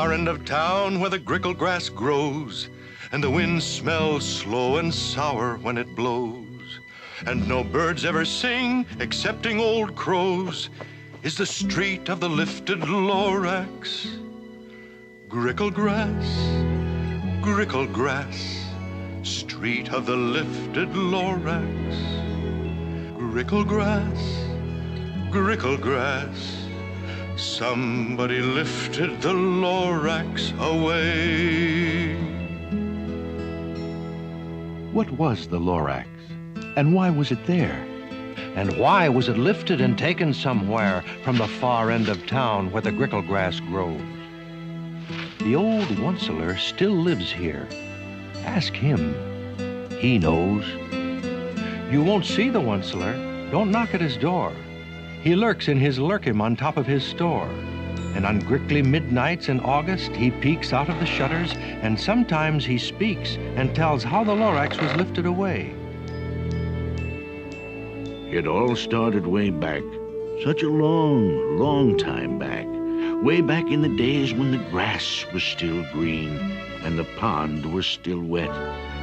far end of town where the grickle grass grows, and the wind smells slow and sour when it blows, and no birds ever sing excepting old crows, is the street of the lifted Lorax. Grickle grass, street of the lifted Lorax. Grickle grass, somebody lifted the Lorax away. What was the Lorax, and why was it there? And why was it lifted and taken somewhere from the far end of town where the grickle grass grows? The old Once-a-Ler still lives here. Ask him. He knows. You won't see the Once-a-Ler. Don't knock at his door. He lurks in his lurkim on top of his store. And on grickly midnights in August, he peeks out of the shutters, and sometimes he speaks and tells how the Lorax was lifted away. It all started way back, such a long, long time back. Way back in the days when the grass was still green, and the pond was still wet,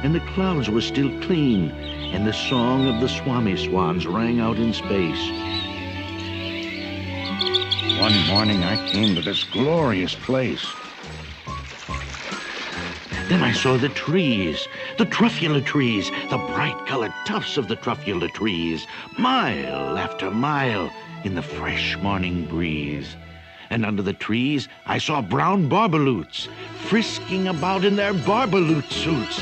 and the clouds were still clean, and the song of the swami swans rang out in space. One morning I came to this glorious place. Then I saw the trees, the truffula trees, the bright-colored tufts of the truffula trees, mile after mile in the fresh morning breeze. And under the trees, I saw brown barbaloots frisking about in their barbaloot suits.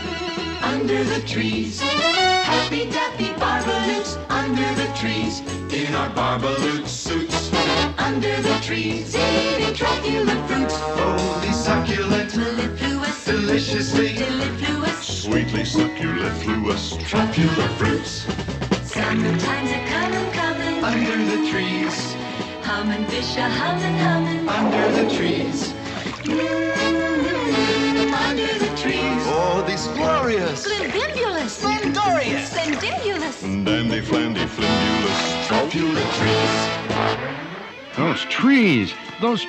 Under the trees, happy-dappy barbaloots. Under the trees, in our barbaloot suits. Under the trees, eating truffula fruits. Holy succulent, Mellifluous, deliciously, mellifluous, sweetly succulifluous truffula fruits. Summertime's a-comin'. Under the trees, Hummin' fish a-hummin'. under the trees. Under the trees. Oh, these glorious, Splendibulous, splendorious, spendibulous. dandy flandy flimbulous truffula trees. Those trees, those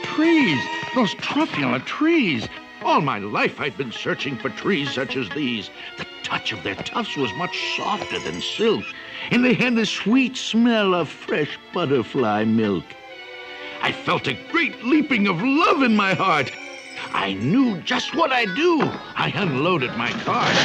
truffula trees. All my life I've been searching for trees such as these. The touch of their tufts was much softer than silk, and they had the sweet smell of fresh butterfly milk. I felt a great leaping of love in my heart. I knew just what I'd do. I unloaded my cart.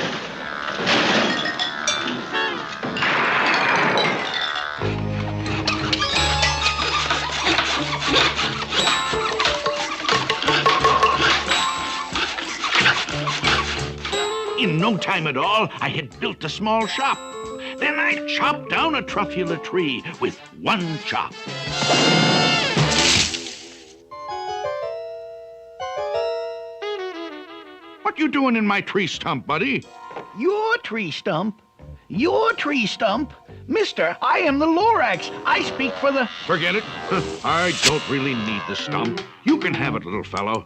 In no time at all, I had built a small shop. Then I chopped down a truffula tree with one chop. What you doing in my tree stump, buddy? Your tree stump? Your tree stump? Mister, I am the Lorax. I speak for the... Forget it. I don't really need the stump. You can have it, little fellow.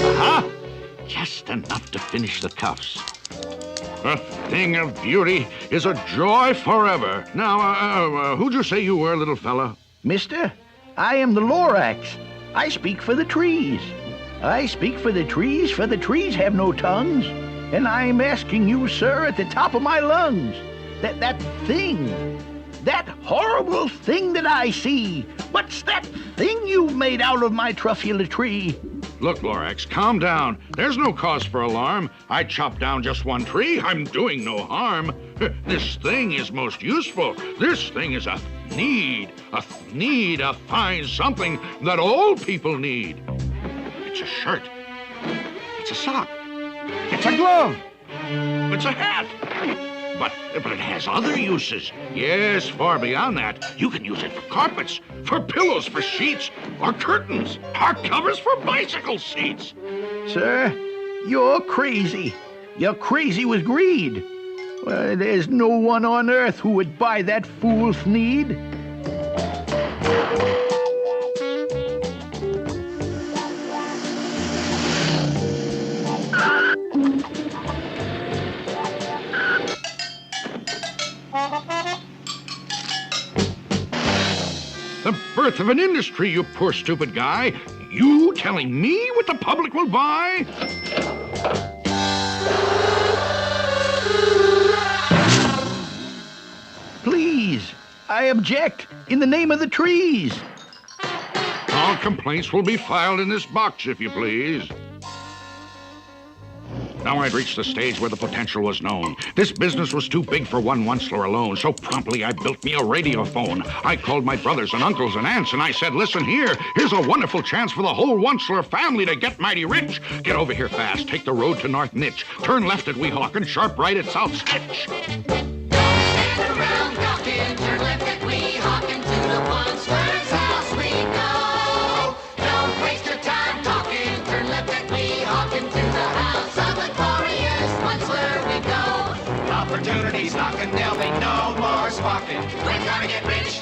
Aha! Just enough to finish the cuffs. A thing of beauty is a joy forever. Now, who'd you say you were, little fella? Mister, I am the Lorax. I speak for the trees. I speak for the trees have no tongues. And I'm asking you, sir, at the top of my lungs, that horrible thing that I see. What's that thing you've made out of my truffula tree? Look, Lorax, calm down. There's no cause for alarm. I chopped down just one tree. I'm doing no harm. This thing is most useful. This thing is a need, a fine something that all people need. It's a shirt. It's a sock. It's a glove. It's a hat. But it has other uses. Yes, far beyond that. You can use it for carpets, for pillows, for sheets, or curtains, or covers for bicycle seats. Sir, you're crazy. You're crazy with greed. Well, there's no one on earth who would buy that fool's need. birth of an industry, you poor stupid guy. You telling me what the public will buy? Please, I object in the name of the trees. All complaints will be filed in this box, if you please. Now I'd reached the stage where the potential was known. This business was too big for one Onceler alone, so promptly I built me a radiophone. I called my brothers and uncles and aunts, and I said, listen here, here's a wonderful chance for the whole Onceler family to get mighty rich. Get over here fast, take the road to North Nitch, turn left at Weehawken, and sharp right at South Stitch. Don't stand around talking, turn left at Weehawken to the Onceler's house we go. Don't waste your time talking, turn left at Weehawken to the house of the glorious Onceler we go. Opportunities knocking, there'll be no more squawking. We're gonna get rich,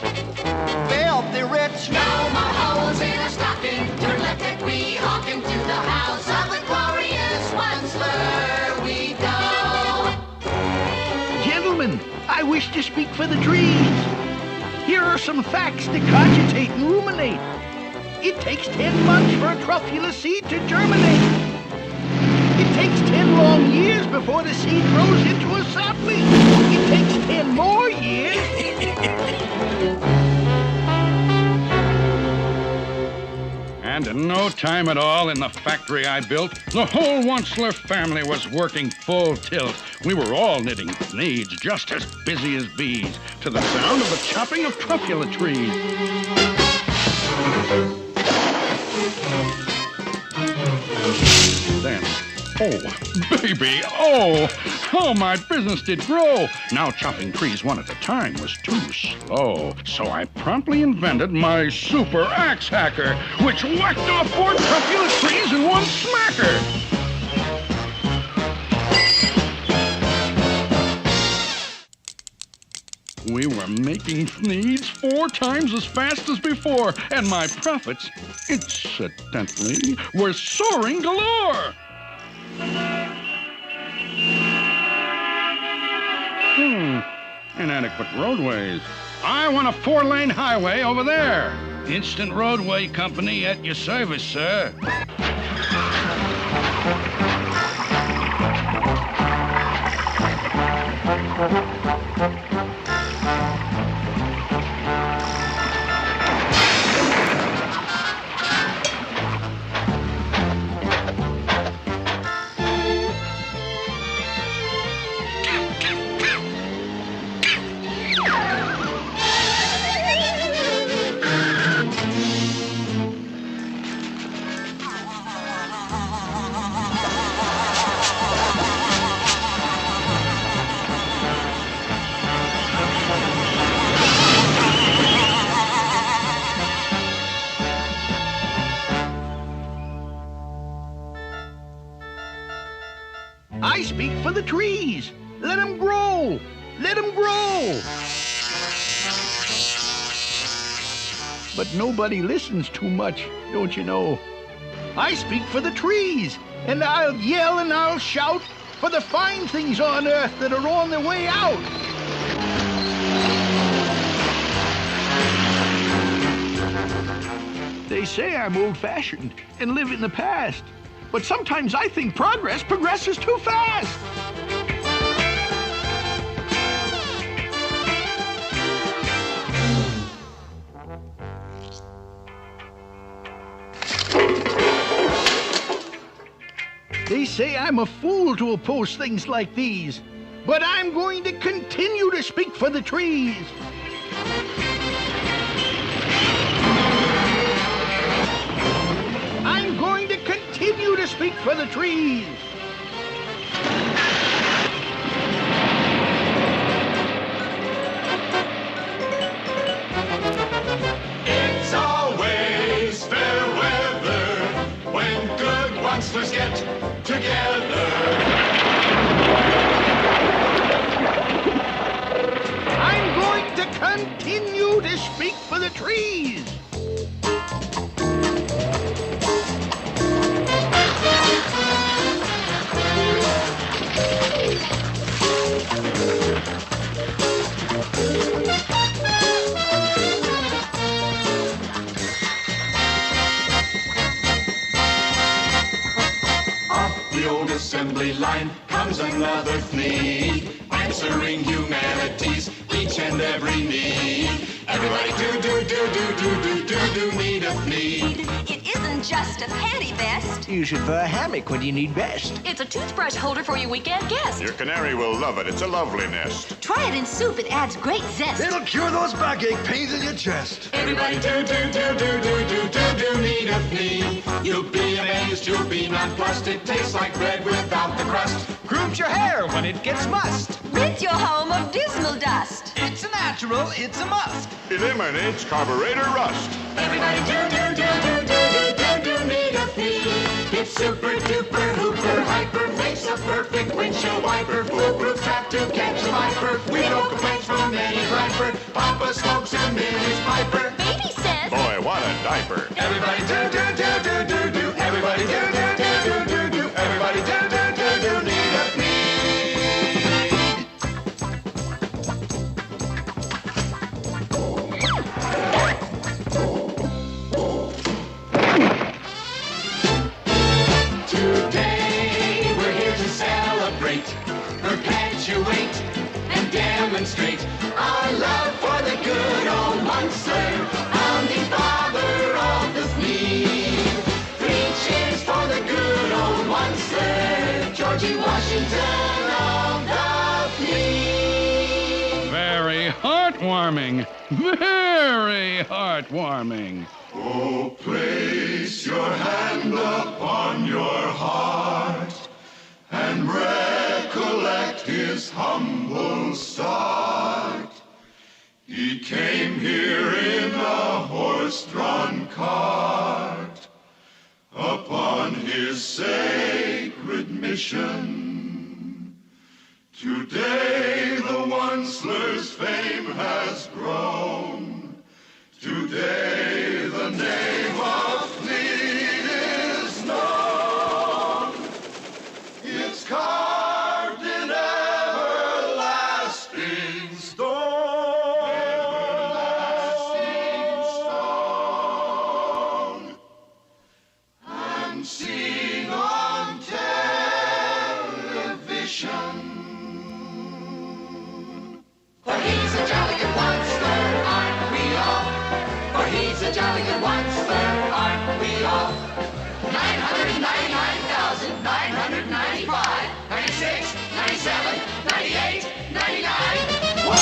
Filthy rich. no more holes in our stocking. Turn left at Weehawken to the house of the glorious Onceler we go. Gentlemen, I wish to speak for the trees. Here are some facts to cogitate and ruminate. It takes 10 months for a truffula seed to germinate. It takes 10 long years before the seed grows into a sapling. It takes 10 more years. And in no time at all in the factory I built, the whole Onceler family was working full tilt. We were all knitting needs, just as busy as bees, to the sound of the chopping of truffula trees. Then, oh, baby, oh, how my business did grow. Now chopping trees one at a time was too slow. So I promptly invented my super axe hacker, which whacked off 4 truffula trees in one smacker. We were making needs 4 times as fast as before, and my profits, incidentally, were soaring galore. Inadequate roadways. I want a 4-lane highway over there. Instant Roadway Company at your service, sir. I speak for the trees. Let them grow. Let them grow. But nobody listens too much, don't you know? I speak for the trees, and I'll yell and I'll shout for the fine things on earth that are on their way out. They say I'm old-fashioned and live in the past, but sometimes I think progress progresses too fast. They say I'm a fool to oppose things like these, but I'm going to continue to speak for the trees. I'm going to continue to speak for the trees. It's always fair weather when good Oncelers get together. I'm going to continue to speak for the trees. assembly line comes another fleet, answering humanity's each and every need. Everybody do need a fleet. It isn't just a panty vest. Use it for a hammock when you need best. It's a toothbrush holder for your weekend guest. Your canary will love it. It's a lovely nest. Try it in soup. It adds great zest. It'll cure those backache pains in your chest. Everybody do need a fleet. You'll be amazed, you'll be nonplussed. It tastes like bread without the crust. Grooms your hair when it gets mussed. Rid your home of dismal dust. It's a natural, it's a must. Eliminates carburetor rust. Everybody do need a fleet. It's super duper hooper hyper, makes a perfect windshield wiper. Foolproof trap to catch a viper. We no complaints from any griper. Papa smokes and Minnie's piper. Baby says, Boy, what a diaper. Everybody do. Everybody do. Everybody do need a fleet. Today we're here to celebrate, perpetuate, and demonstrate our love for the good old Munster, founding father of the fleet. 3 cheers for the good old Munster, Georgie Washington of the fleet. Very heartwarming. Very heartwarming. Oh, place your hand upon your heart and recollect his humble start. He came here in a horse-drawn cart upon his sacred mission. Today the Onceler's fame has grown. Today the name of Fleet is known. It's carved in everlasting stone. Everlasting stone. And seen on television. For he's a jolly good Munster, aren't we all? For he's a jolly good Munster, aren't we all? 999,995, 96, 97, 98, 99, 1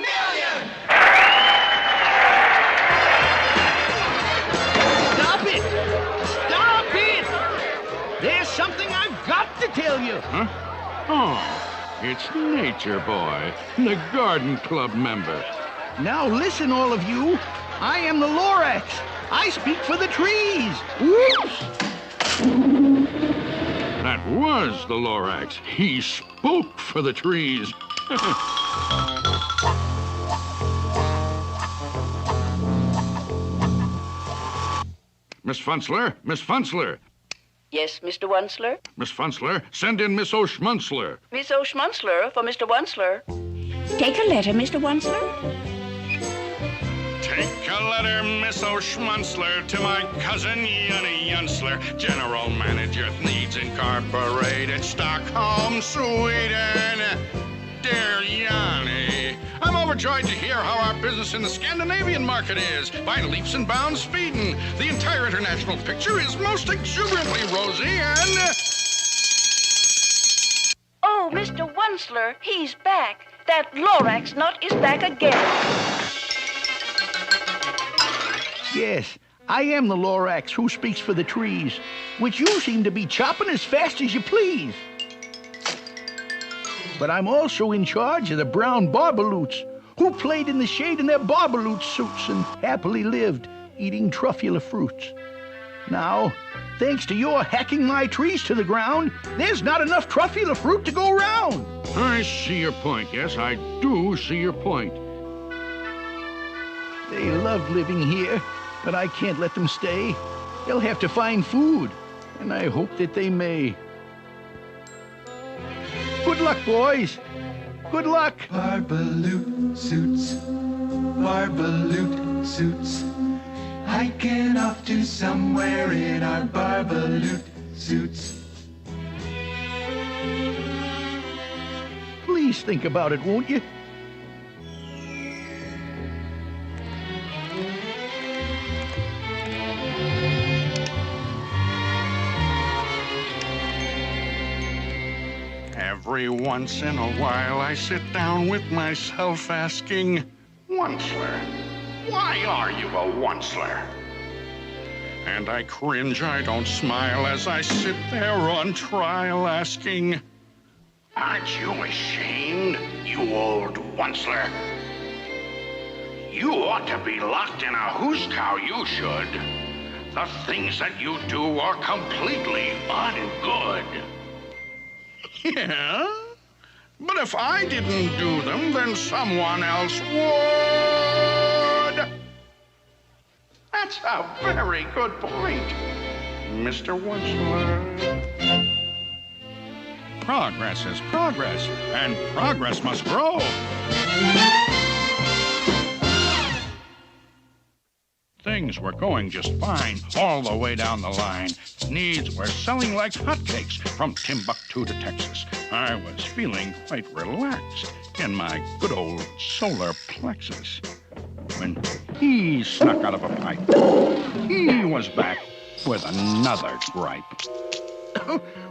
million! Stop it! Stop it! There's something I've got to tell you. Huh? Oh, it's Nature Boy, the Garden Club member. Now listen, all of you. I am the Lorax. I speak for the trees. Whoops! That was the Lorax. He spoke for the trees. Miss Funzler, Miss Funzler. Yes, Mr. Onceler? Miss Funzler, send in Miss O'Schmunzler. Miss O'Schmunzler for Mr. Onceler. Take a letter, Mr. Onceler. Take a letter, Miss O'Schmunzler, to my cousin Yunny Yunsler, General Manager, Needs Incorporated, Stockholm, Sweden. Dear Yanni, I'm overjoyed to hear how our business in the Scandinavian market is, by leaps and bounds speeding. The entire international picture is most exuberantly rosy and... Oh, Mr. Onceler, he's back. That Lorax nut is back again. Yes, I am the Lorax who speaks for the trees, which you seem to be chopping as fast as you please. But I'm also in charge of the brown barbaloots, who played in the shade in their barbaloot suits and happily lived, eating truffula fruits. Now, thanks to your hacking my trees to the ground, there's not enough truffula fruit to go round. I see your point. Yes, I do see your point. They love living here, but I can't let them stay. They'll have to find food, and I hope that they may. Good luck, boys. Good luck. Barbaloot suits, barbaloot suits. Hiking off to somewhere in our barbaloot suits. Please think about it, won't you? Every once in a while I sit down with myself asking, Onceler, why are you a onceler? And I cringe, I don't smile as I sit there on trial asking, aren't you ashamed, you old onceler? You ought to be locked in a hoose cow, you should. The things that you do are completely ungood. Yeah? But if I didn't do them, then someone else would. That's a very good point, Mr. Onceler. Progress is progress, and progress must grow. Things were going just fine all the way down the line. Needs were selling like hotcakes from Timbuktu to Texas. I was feeling quite relaxed in my good old solar plexus when he snuck out of a pipe. He was back with another gripe.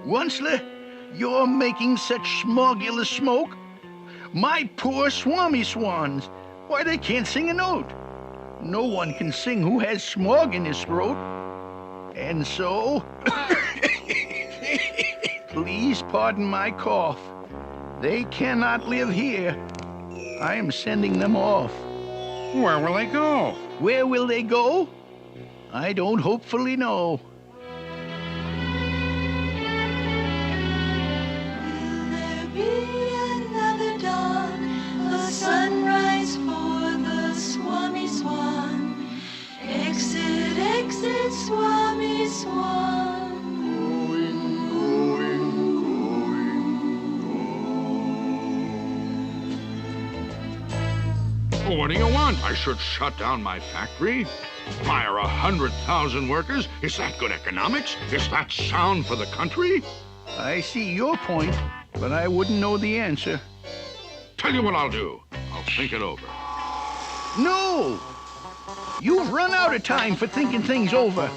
Onceler, you're making such smogulous smoke. My poor swami swans. Why, they can't sing a note. No one can sing who has smog in his throat. And so, please pardon my cough. They cannot live here. I am sending them off. Where will they go? Where will they go? I don't hopefully know. Will there be another dawn, a sunrise for the Swami Swan? Exit, exit, Swami Swan. What do you want? I should shut down my factory? Fire 100,000 workers? Is that good economics? Is that sound for the country? I see your point, but I wouldn't know the answer. Tell you what I'll do. I'll think it over. No! You've run out of time for thinking things over.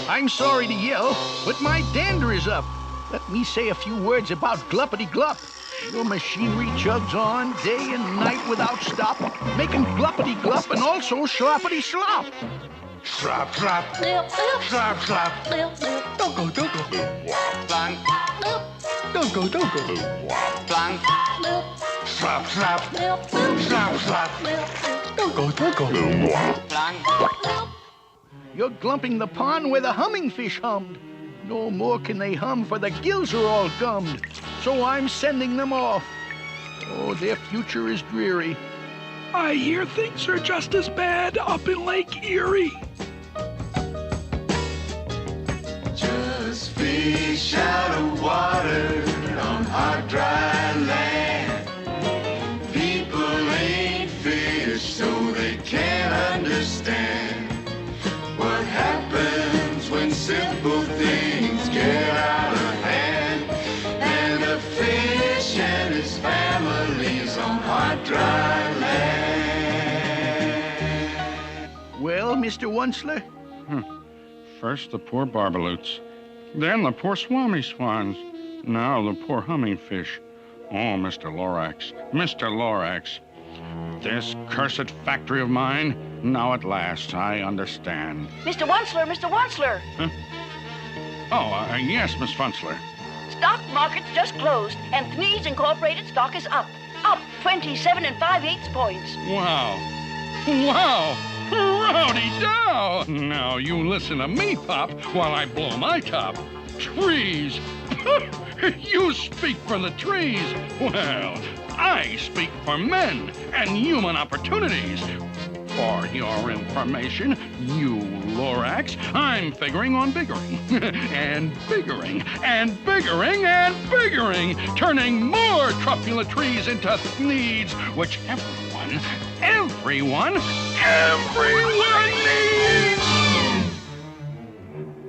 I'm sorry to yell, but my dander is up. Let me say a few words about gluppity-glup. Your machinery chugs on day and night without stop, making gluppity-glup and also sloppity-slop. Slop, slop. Slop, slop. Don't go, don't go. Blank. Don't go, don't go. Blank. Slop, slop. Slop, slop. Don't go, don't go. Blank. You're glumping the pond where the humming fish hummed. No more can they hum, for the gills are all gummed. So I'm sending them off. Oh, their future is dreary. I hear things are just as bad up in Lake Erie. Just fish out of water on hot, dry land. People ain't fish, so they can't understand what happens when simple things get out of hand. And a fish and his family's on hot, dry land. Well, Mr. Onceler? First the poor barbaloots, then the poor swami swans, now the poor humming fish. Oh, Mr. Lorax, Mr. Lorax, this cursed factory of mine, now at last I understand. Mr. Onceler, Mr. Onceler. Huh? Oh, yes, Miss Funzler. Stock market's just closed, and Thnees Incorporated stock is up. Up 27 5/8 points. Wow. Wow. Rowdy dow! Now you listen to me, Pop, while I blow my top. Trees! You speak for the trees. Well, I speak for men and human opportunities. For your information, you Lorax, I'm figuring on biggering. And biggering, and biggering, and biggering, turning more truffula trees into needs, which everyone needs!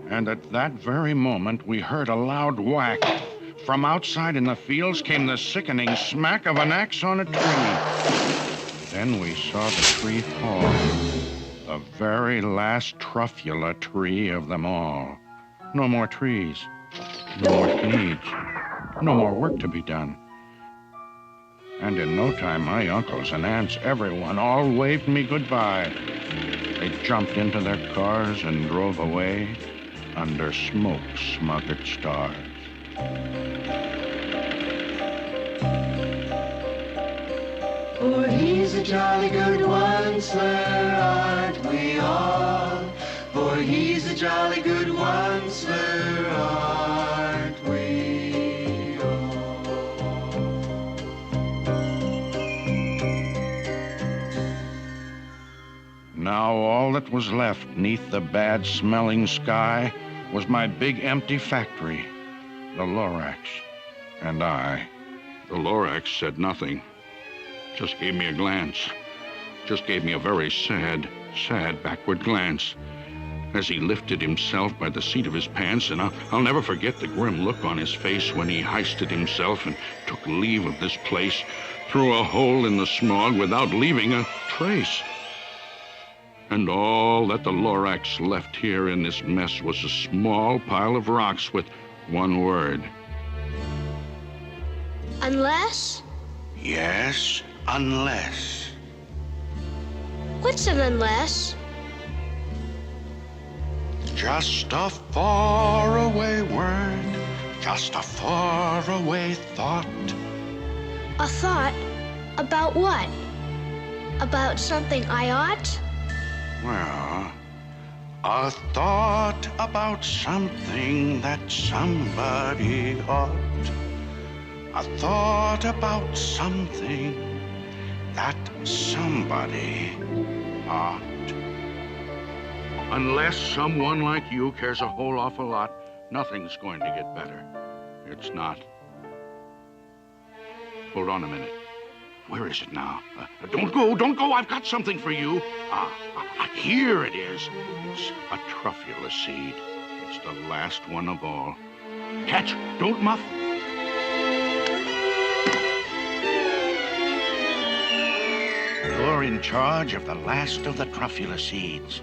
And at that very moment, we heard a loud whack from outside in the fields came the sickening smack of an axe on a tree. Then we saw the tree fall, the very last truffula tree of them all. No more trees, no more seeds, no more work to be done. And in no time, my uncles and aunts, everyone, all waved me goodbye. They jumped into their cars and drove away under smoke-smothered stars. For he's a jolly good one, sir, aren't we all? For he's a jolly good one, sir, aren't we all? Now all that was left neath the bad-smelling sky was my big empty factory, the Lorax, and I. The Lorax said nothing, just gave me a glance, just gave me a very sad, sad backward glance as he lifted himself by the seat of his pants, and I'll never forget the grim look on his face when he hoisted himself and took leave of this place through a hole in the smog without leaving a trace. And all that the Lorax left here in this mess was a small pile of rocks with one word. Unless? Yes, unless. What's an unless? Just a faraway word, just a faraway thought. A thought? About what? About something I ought? Well, a thought about something that somebody ought. A thought about something that somebody ought. Unless someone like you cares a whole awful lot, nothing's going to get better. It's not. Hold on a minute. Where is it now? Don't go, I've got something for you. Here it is. It's a truffula seed. It's the last one of all. Catch, don't muff. You're in charge of the last of the truffula seeds.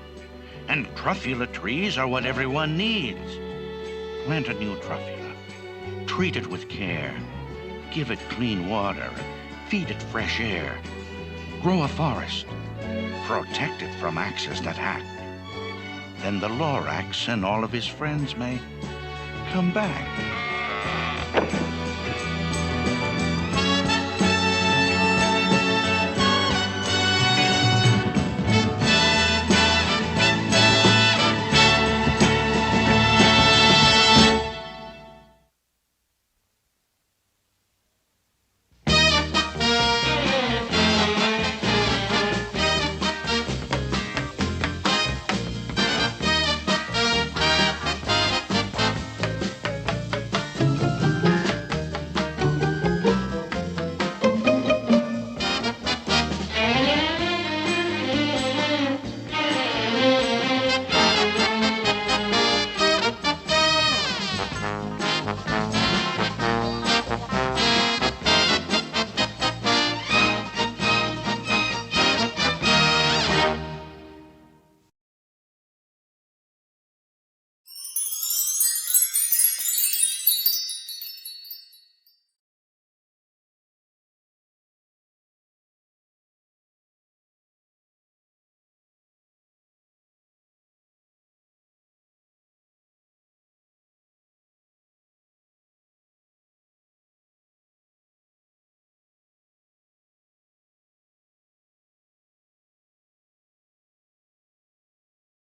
And truffula trees are what everyone needs. Plant a new truffula. Treat it with care. Give it clean water. Feed it fresh air. Grow a forest. Protect it from axes that hack. Then the Lorax and all of his friends may come back.